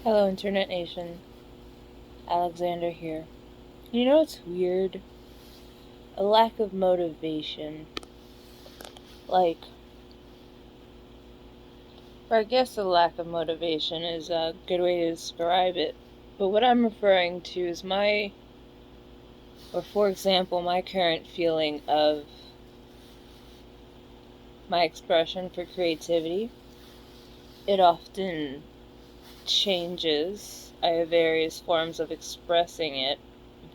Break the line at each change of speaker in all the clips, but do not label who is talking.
Hello, Internet Nation. Alexander here. You know what's weird? A lack of motivation. Like, or I guess a lack of motivation is a good way to describe it. But what I'm referring to is for example, my current feeling of my expression for creativity. It often changes. I have various forms of expressing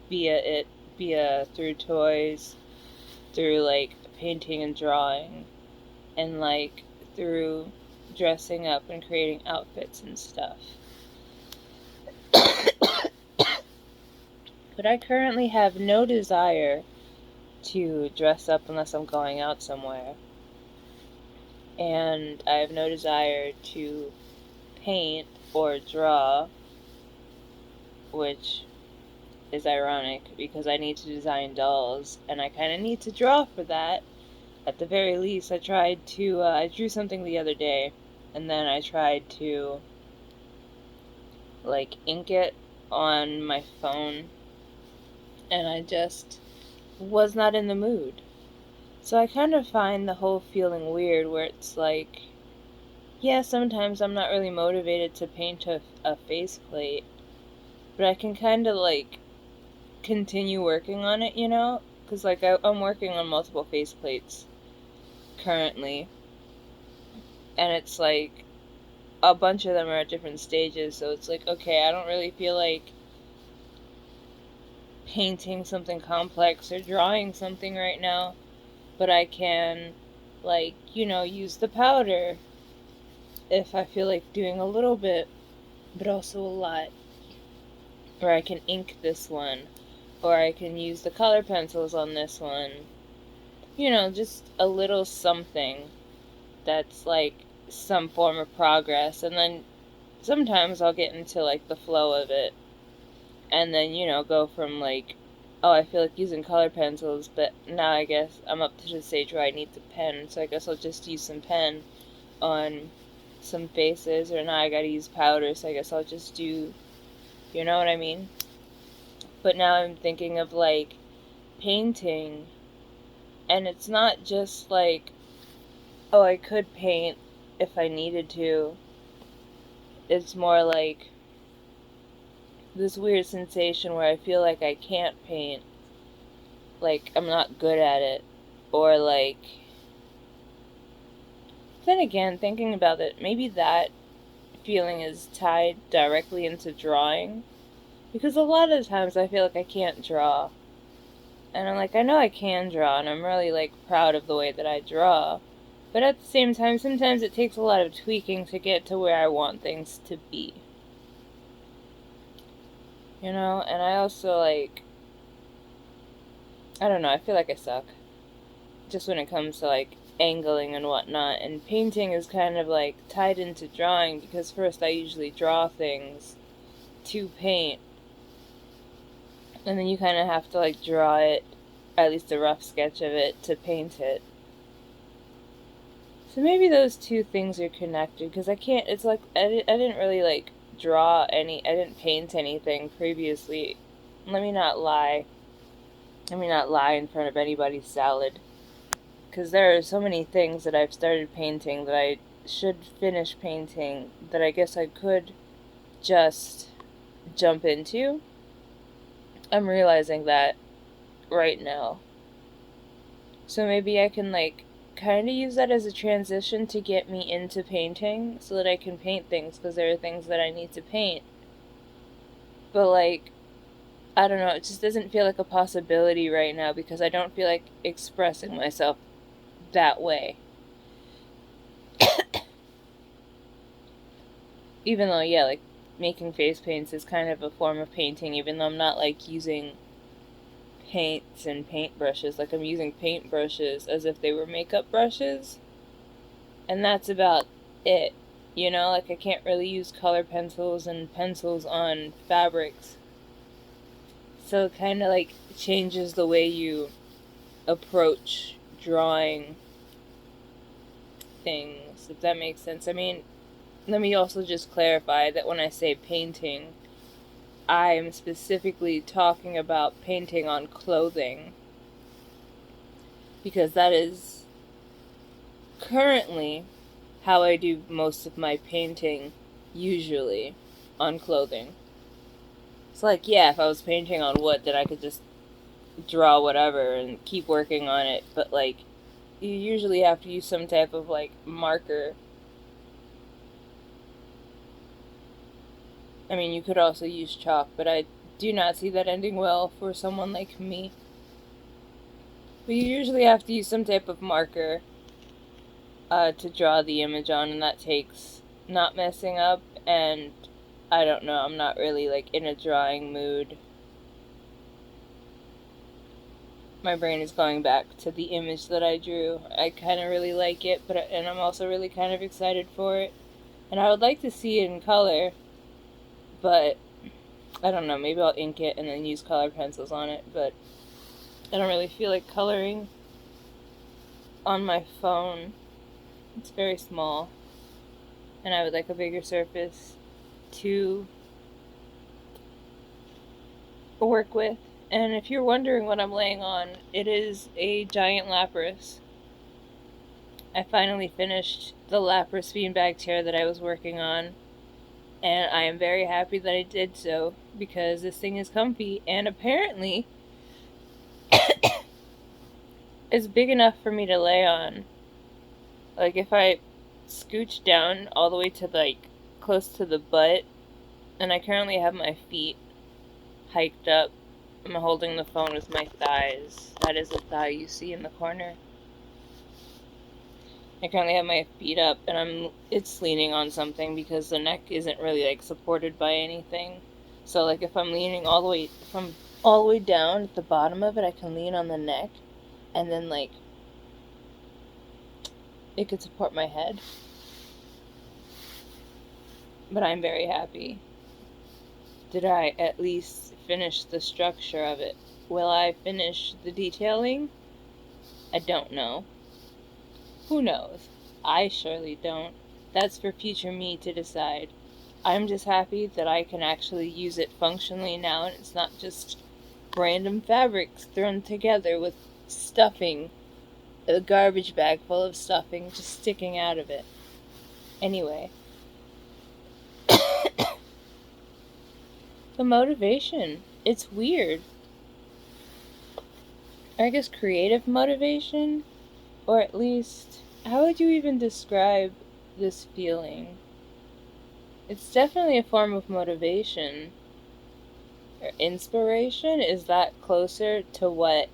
via through toys, through painting and drawing, and through dressing up and creating outfits and stuff. But I currently have no desire to dress up unless I'm going out somewhere. And I have no desire to paint or draw, which is ironic because I need to design dolls and I kind of need to draw for that. At the very least, I drew something the other day, and then I tried to ink it on my phone, and I just was not in the mood. So I kind of find the whole feeling weird where it's like, yeah, sometimes I'm not really motivated to paint a faceplate, but I can kind of continue working on it, you know? Because I'm working on multiple faceplates currently, and it's like a bunch of them are at different stages, so it's like, okay, I don't really feel like painting something complex or drawing something right now, but I can, use the powder if I feel like doing a little bit, but also a lot. Or I can ink this one, or I can use the color pencils on this one. Just a little something that's some form of progress, and then sometimes I'll get into the flow of it, and then go from oh, I feel like using color pencils, but now I guess I'm up to the stage where I need the pen, so I guess I'll just use some pen on some faces, or now I gotta use powder, so I guess I'll just do, you know what I mean? But now I'm thinking of painting, and it's not just oh, I could paint if I needed to. It's more like this weird sensation where I feel like I can't paint, like I'm not good at it, or then again, thinking about it, maybe that feeling is tied directly into drawing, because a lot of the times I feel like I can't draw, and I'm like, I know I can draw, and I'm really proud of the way that I draw, but at the same time, sometimes it takes a lot of tweaking to get to where I want things to be, and I also I don't know, I feel like I suck just when it comes to angling and whatnot, and painting is kind of tied into drawing, because first I usually draw things to paint, and then you kind of have to draw it, at least a rough sketch of it, to paint it. So maybe those two things are connected, because I can't, it's I didn't really I didn't paint anything previously. Let me not lie. Let me not lie in front of anybody's salad. Because there are so many things that I've started painting that I should finish painting that I guess I could just jump into. I'm realizing that right now. So maybe I can kind of use that as a transition to get me into painting so that I can paint things, because there are things that I need to paint. But I don't know, it just doesn't feel like a possibility right now because I don't feel like expressing myself that way. Even though, yeah, making face paints is kind of a form of painting, even though I'm not using paints and paintbrushes. I'm using paintbrushes as if they were makeup brushes, and that's about it. I can't really use color pencils and pencils on fabrics. So it kind of changes the way you approach drawing things, if that makes sense. I mean, let me also just clarify that when I say painting, I am specifically talking about painting on clothing, because that is currently how I do most of my painting, usually on clothing. It's like, yeah, if I was painting on wood, then I could just draw whatever and keep working on it, but like, you usually have to use some type of like marker. I mean, you could also use chalk, but I do not see that ending well for someone like me. But you usually have to use some type of marker to draw the image on, and that takes not messing up, and I don't know, I'm not really like in a drawing mood. My brain is going back to the image that I drew. I kind of really like it, and I'm also really kind of excited for it. And I would like to see it in color, but I don't know, maybe I'll ink it and then use colored pencils on it, but I don't really feel like coloring on my phone. It's very small, and I would like a bigger surface to work with. And if you're wondering what I'm laying on, it is a giant Lapras. I finally finished the Lapras beanbag chair that I was working on, and I am very happy that I did so, because this thing is comfy, and apparently it's big enough for me to lay on. Like, if I scooch down all the way to like close to the butt, and I currently have my feet hiked up, I'm holding the phone with my thighs. That is a thigh you see in the corner. I currently have my feet up, and it's leaning on something because the neck isn't really like supported by anything. So like, if I'm leaning all the way down at the bottom of it, I can lean on the neck, and then like it could support my head. But I'm very happy. Did I at least finish the structure of it? Will I finish the detailing? I don't know. Who knows? I surely don't. That's for future me to decide. I'm just happy that I can actually use it functionally now, and it's not just random fabrics thrown together with stuffing, a garbage bag full of stuffing just sticking out of it. Anyway, the motivation. It's weird. I guess creative motivation? Or at least, how would you even describe this feeling? It's definitely a form of motivation. Or inspiration? Is that closer to what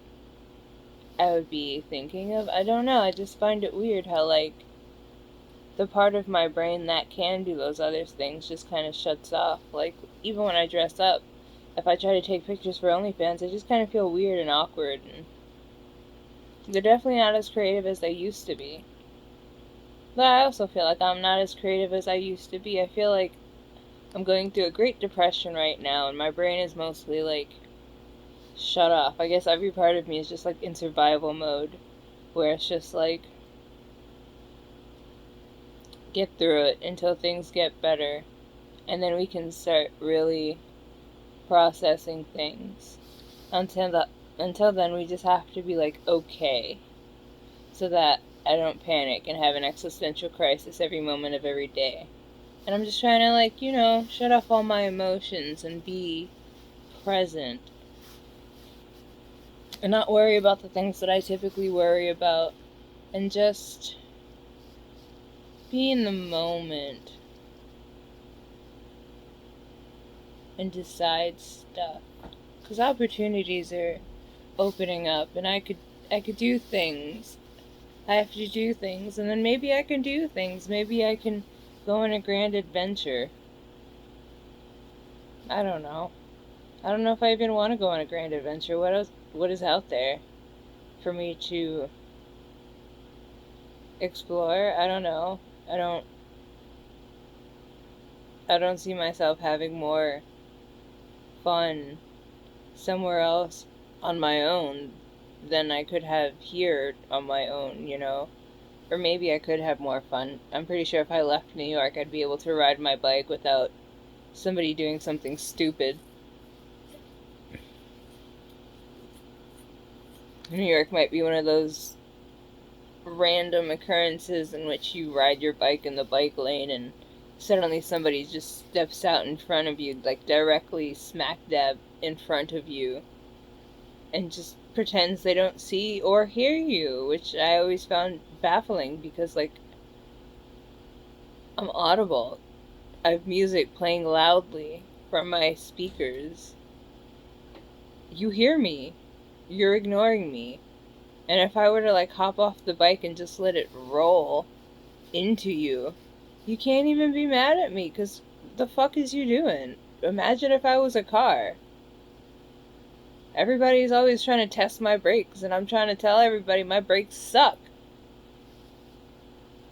I would be thinking of? I don't know. I just find it weird how, like, the part of my brain that can do those other things just kind of shuts off. Like, even when I dress up, if I try to take pictures for OnlyFans, I just kind of feel weird and awkward. And they're definitely not as creative as they used to be. But I also feel like I'm not as creative as I used to be. I feel like I'm going through a great depression right now, and my brain is mostly, like, shut off. I guess every part of me is just, like, in survival mode, where it's just, like, get through it until things get better, and then we can start really processing things. Until then, we just have to be, like, okay, so that I don't panic and have an existential crisis every moment of every day. And I'm just trying to, like, shut off all my emotions and be present. And not worry about the things that I typically worry about. And just be in the moment. And decide stuff. Because opportunities are opening up, and I could do things. I have to do things, and then maybe I can do things. Maybe I can go on a grand adventure. I don't know. I don't know if I even want to go on a grand adventure. What is out there for me to explore? I don't know. I don't see myself having more fun somewhere else on my own than I could have here on my own. Or maybe I could have more fun. I'm pretty sure if I left New York, I'd be able to ride my bike without somebody doing something stupid. New York might be one of those random occurrences in which you ride your bike in the bike lane and suddenly somebody just steps out in front of you, like directly smack dab in front of you, and just pretends they don't see or hear you, which I always found baffling because, like, I'm audible. I have music playing loudly from my speakers. You hear me. You're ignoring me. And if I were to, like, hop off the bike and just let it roll into you, you can't even be mad at me, because the fuck is you doing? Imagine if I was a car. Everybody's always trying to test my brakes, and I'm trying to tell everybody my brakes suck.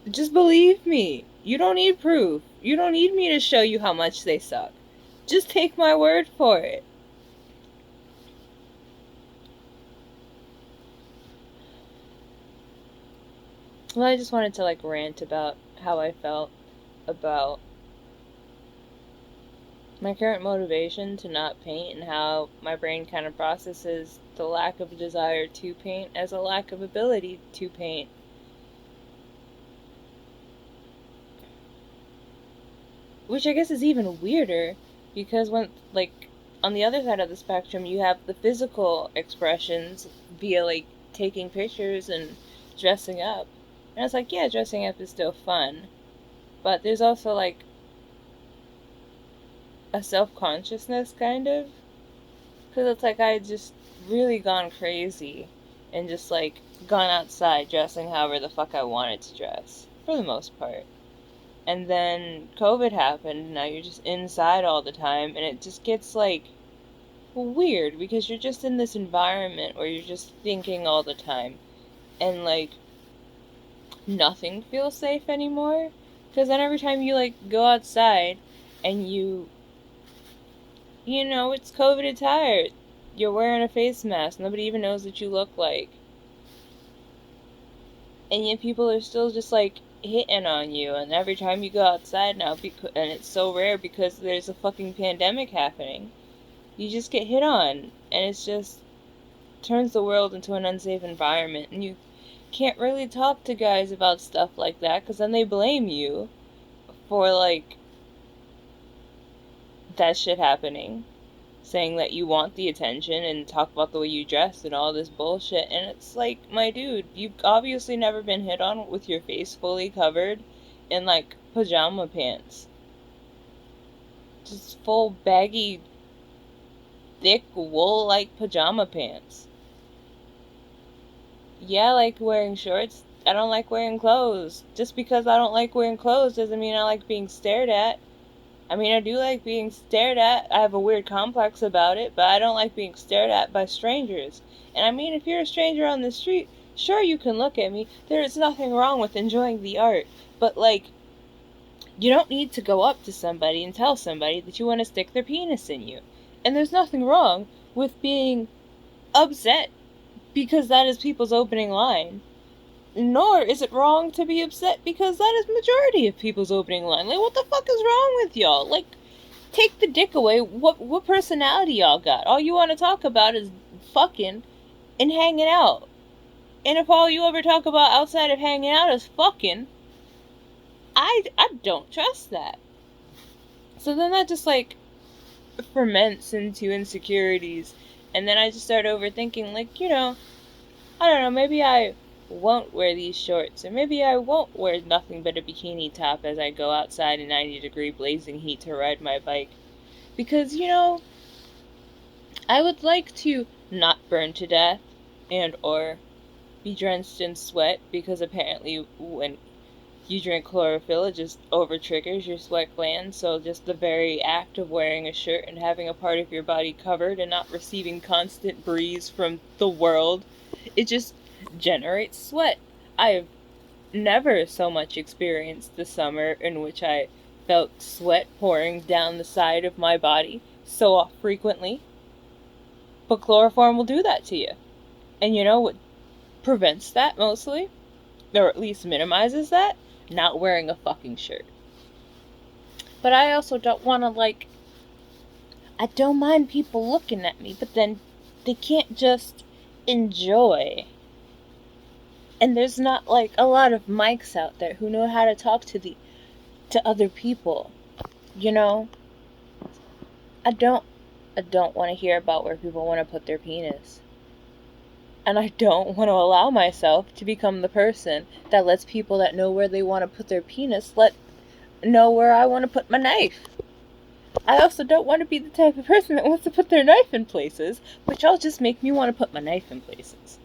Just believe me. You don't need proof. You don't need me to show you how much they suck. Just take my word for it. Well, I just wanted to, like, rant about how I felt about my current motivation to not paint and how my brain kind of processes the lack of desire to paint as a lack of ability to paint. Which I guess is even weirder, because when, like, on the other side of the spectrum, you have the physical expressions via, like, taking pictures and dressing up. And it's like, yeah, dressing up is still fun. But there's also, like, a self-consciousness, kind of. Because it's like I had just really gone crazy and just, like, gone outside dressing however the fuck I wanted to dress. For the most part. And then COVID happened, and now you're just inside all the time, and it just gets, like, weird, because you're just in this environment where you're just thinking all the time, and, like, nothing feels safe anymore, because then every time you, like, go outside, and you know, it's COVID attire, you're wearing a face mask, nobody even knows what you look like, and yet people are still just, like, hitting on you, and every time you go outside now, and it's so rare because there's a fucking pandemic happening, you just get hit on, and it's just turns the world into an unsafe environment, and you can't really talk to guys about stuff like that, because then they blame you for, like, that shit happening, saying that you want the attention and talk about the way you dress and all this bullshit, and it's like, my dude, you've obviously never been hit on with your face fully covered in, like, pajama pants. Just full baggy, thick, wool-like pajama pants. Yeah, I like wearing shorts. I don't like wearing clothes. Just because I don't like wearing clothes doesn't mean I like being stared at. I mean, I do like being stared at. I have a weird complex about it, but I don't like being stared at by strangers. And I mean, if you're a stranger on the street, sure, you can look at me. There is nothing wrong with enjoying the art. But, like, you don't need to go up to somebody and tell somebody that you want to stick their penis in you. And there's nothing wrong with being upset because that is people's opening line. Nor is it wrong to be upset because that is majority of people's opening line. Like, what the fuck is wrong with y'all? Like, take the dick away. What personality y'all got? All you want to talk about is fucking and hanging out. And if all you ever talk about outside of hanging out is fucking, I don't trust that. So then that just, like, ferments into insecurities. And then I just start overthinking, like, you know, I don't know, maybe I won't wear these shorts, or maybe I won't wear nothing but a bikini top as I go outside in 90-degree blazing heat to ride my bike. Because, you know, I would like to not burn to death and or be drenched in sweat, because apparently when you drink chlorophyll, it just over-triggers your sweat glands, so just the very act of wearing a shirt and having a part of your body covered and not receiving constant breeze from the world, it just generates sweat. I've never so much experienced the summer in which I felt sweat pouring down the side of my body so frequently. But chloroform will do that to you. And you know what prevents that mostly? or at least minimizes that, not wearing a fucking shirt. But I also don't want to, like, I don't mind people looking at me, but then they can't just enjoy. And there's not, like, a lot of mics out there who know how to talk to other people, you know? I don't want to hear about where people want to put their penis. And I don't want to allow myself to become the person that lets people that know where they want to put their penis know where I want to put my knife. I also don't want to be the type of person that wants to put their knife in places, which all just make me want to put my knife in places.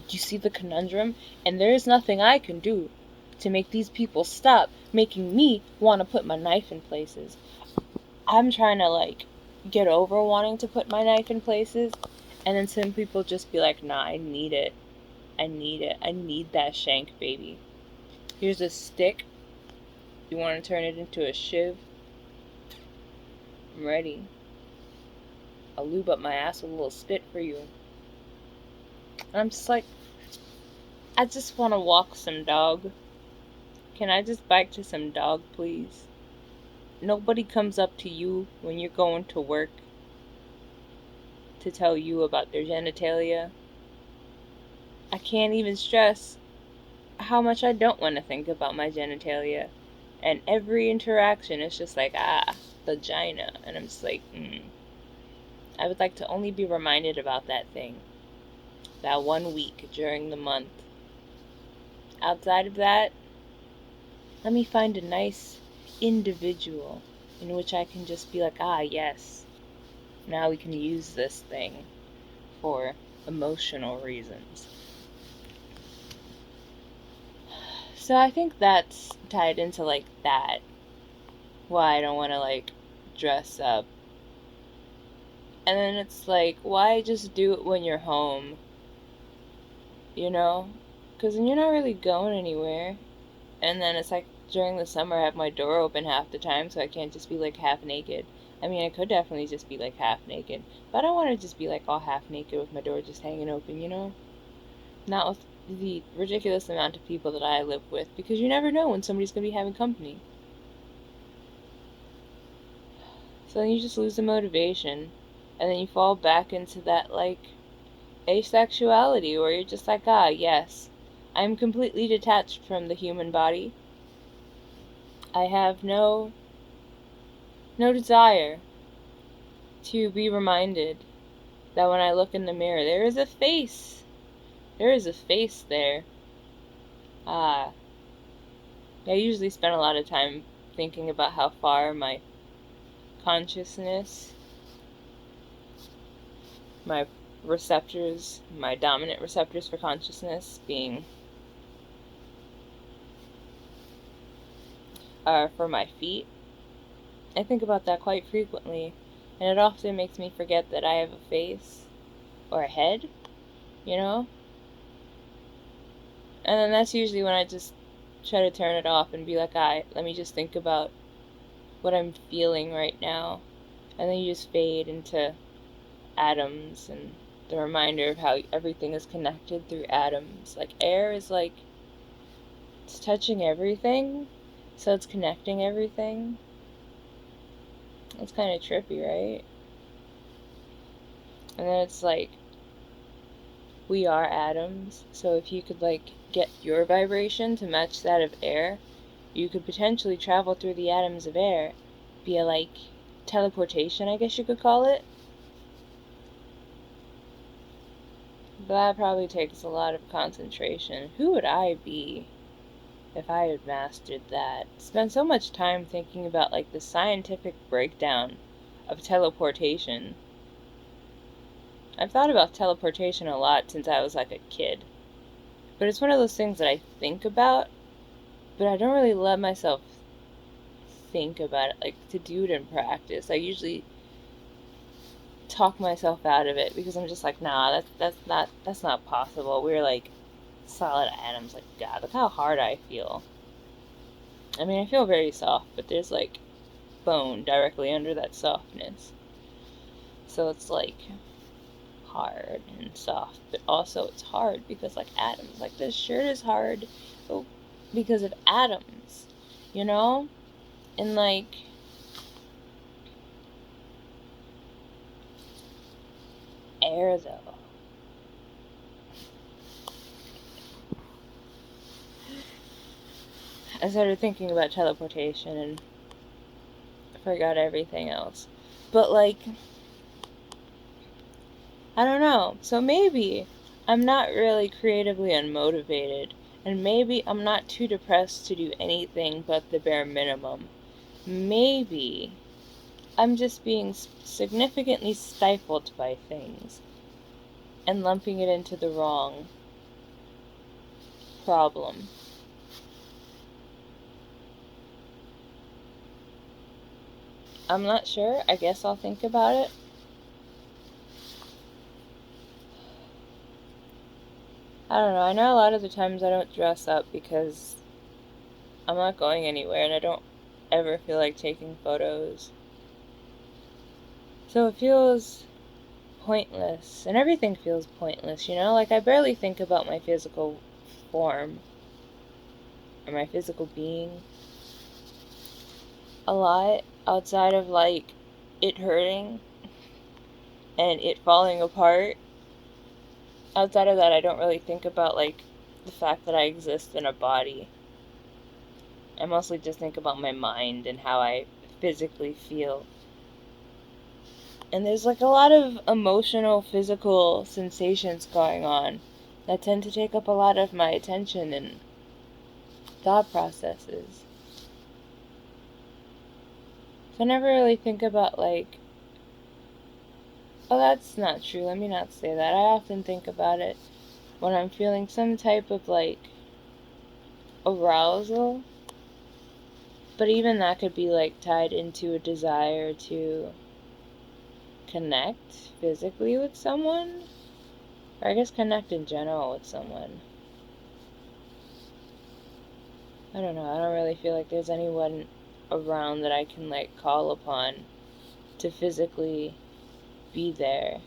Do you see the conundrum? And there is nothing I can do to make these people stop making me want to put my knife in places. I'm trying to, like, get over wanting to put my knife in places, and then some people just be like, nah, I need it. I need that shank, baby. Here's a stick. You want to turn it into a shiv? I'm ready. I'll lube up my ass with a little spit for you. And I'm just like, I just want to walk some dog. Can I just bike to some dog, please? Nobody comes up to you when you're going to work to tell you about their genitalia. I can't even stress how much I don't want to think about my genitalia. And every interaction is just like, vagina. And I'm just like, I would like to only be reminded about that thing. That 1 week during the month. Outside of that, let me find a nice individual in which I can just be like, yes, now we can use this thing for emotional reasons. So I think that's tied into, like, that. Why I don't want to, like, dress up. And then it's like, why just do it when you're home? You know? Because then you're not really going anywhere. And then it's like, during the summer I have my door open half the time, so I can't just be, like, half naked. I mean, I could definitely just be, like, half naked. But I don't want to just be, like, all half naked with my door just hanging open, you know? Not with the ridiculous amount of people that I live with, because you never know when somebody's going to be having company. So then you just lose the motivation, and then you fall back into that, like, asexuality, where you're just like, yes, I'm completely detached from the human body. I have no desire to be reminded that when I look in the mirror, there is a face. There is a face there. I usually spend a lot of time thinking about how far my consciousness, my receptors, my dominant receptors for consciousness being are for my feet. I think about that quite frequently, and it often makes me forget that I have a face or a head, you know? And then that's usually when I just try to turn it off and be like, let me just think about what I'm feeling right now. And then you just fade into atoms and the reminder of how everything is connected through atoms. Like, air is like, it's touching everything, so it's connecting everything. It's kind of trippy, right? And then it's like, we are atoms, so if you could, like, get your vibration to match that of air, you could potentially travel through the atoms of air via, like, teleportation, I guess you could call it. But that probably takes a lot of concentration. Who would I be if I had mastered that? Spent so much time thinking about, like, the scientific breakdown of teleportation. I've thought about teleportation a lot since I was, like, a kid. But it's one of those things that I think about, but I don't really let myself think about it, like, to do it in practice. I usually talk myself out of it because I'm just like, nah, that's not possible. We're, like, solid atoms. Like, God, look how hard I feel. I mean, I feel very soft, but there's, like, bone directly under that softness. So it's like, hard and soft, but also it's hard because, like, atoms. Like, this shirt is hard because of atoms, you know? And, like, air, though. I started thinking about teleportation and forgot everything else. But, like, I don't know. So maybe I'm not really creatively unmotivated, and maybe I'm not too depressed to do anything but the bare minimum. Maybe I'm just being significantly stifled by things and lumping it into the wrong problem. I'm not sure. I guess I'll think about it. I don't know. I know a lot of the times I don't dress up because I'm not going anywhere and I don't ever feel like taking photos. So it feels pointless, and everything feels pointless, you know? Like, I barely think about my physical form or my physical being a lot outside of, like, it hurting and it falling apart. Outside of that, I don't really think about, like, the fact that I exist in a body. I mostly just think about my mind and how I physically feel. And there's, like, a lot of emotional, physical sensations going on that tend to take up a lot of my attention and thought processes. So I never really think about, like, oh, that's not true, let me not say that. I often think about it when I'm feeling some type of, like, arousal. But even that could be, like, tied into a desire to connect physically with someone. Or I guess connect in general with someone. I don't know, I don't really feel like there's anyone around that I can, like, call upon to physically be there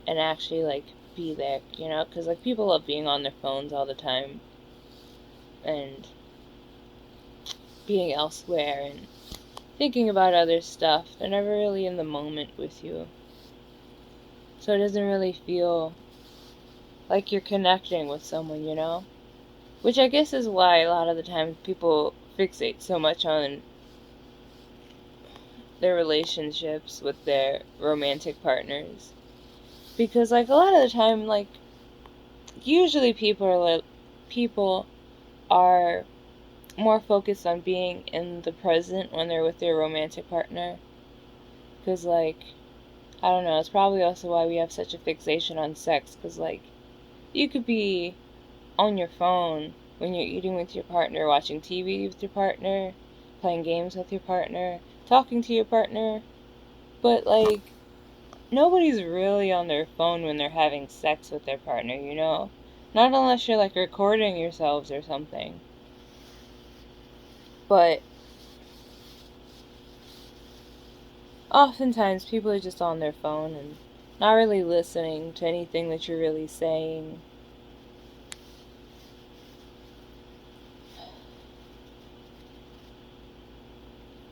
and actually, like, be there, you know? Because, like, people love being on their phones all the time and being elsewhere and thinking about other stuff. They're never really in the moment with you. So it doesn't really feel like you're connecting with someone, you know? Which I guess is why a lot of the time people fixate so much on their relationships with their romantic partners. Because, like, a lot of the time, like, usually people are more focused on being in the present when they're with their romantic partner. Because, like, I don't know, it's probably also why we have such a fixation on sex. Because, like, you could be on your phone when you're eating with your partner, watching TV with your partner, playing games with your partner, talking to your partner. But, like, nobody's really on their phone when they're having sex with their partner, you know? Not unless you're, like, recording yourselves or something. But oftentimes people are just on their phone and not really listening to anything that you're really saying.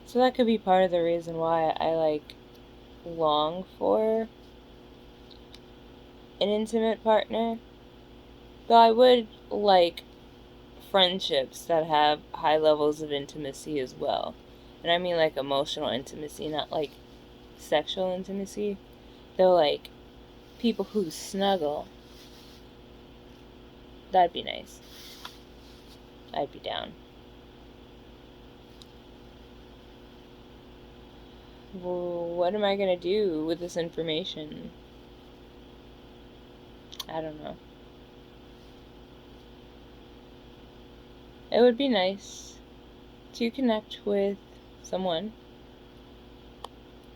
So that could be part of the reason why I, like, long for an intimate partner. Though I would like friendships that have high levels of intimacy as well. And I mean, like, emotional intimacy, not like sexual intimacy. Though, like, people who snuggle. That'd be nice. I'd be down. Well, what am I gonna do with this information? I don't know. It would be nice to connect with someone,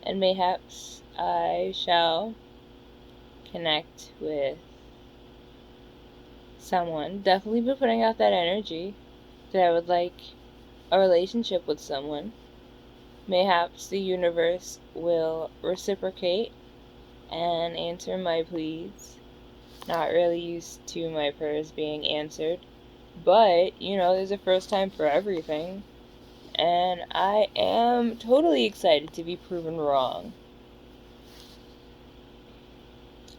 and mayhaps I shall connect with someone. Definitely be putting out that energy that I would like a relationship with someone. Mayhaps the universe will reciprocate and answer my pleas. Not really used to my prayers being answered, but, there's a first time for everything, and I am totally excited to be proven wrong.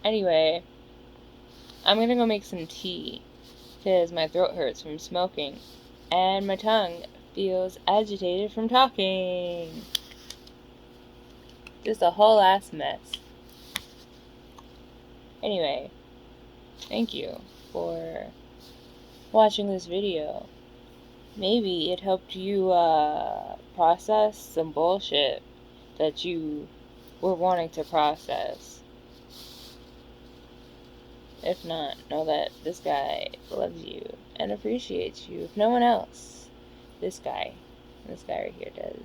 Anyway, I'm gonna go make some tea, because my throat hurts from smoking, and my tongue feels agitated from talking. Just a whole ass mess. Anyway, thank you for watching this video. Maybe it helped you process some bullshit that you were wanting to process. If not, know that this guy loves you and appreciates you. If no one else, this guy right here does.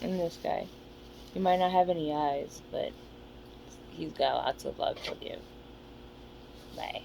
And this guy. He might not have any eyes, but he's got lots of love to give. Bye.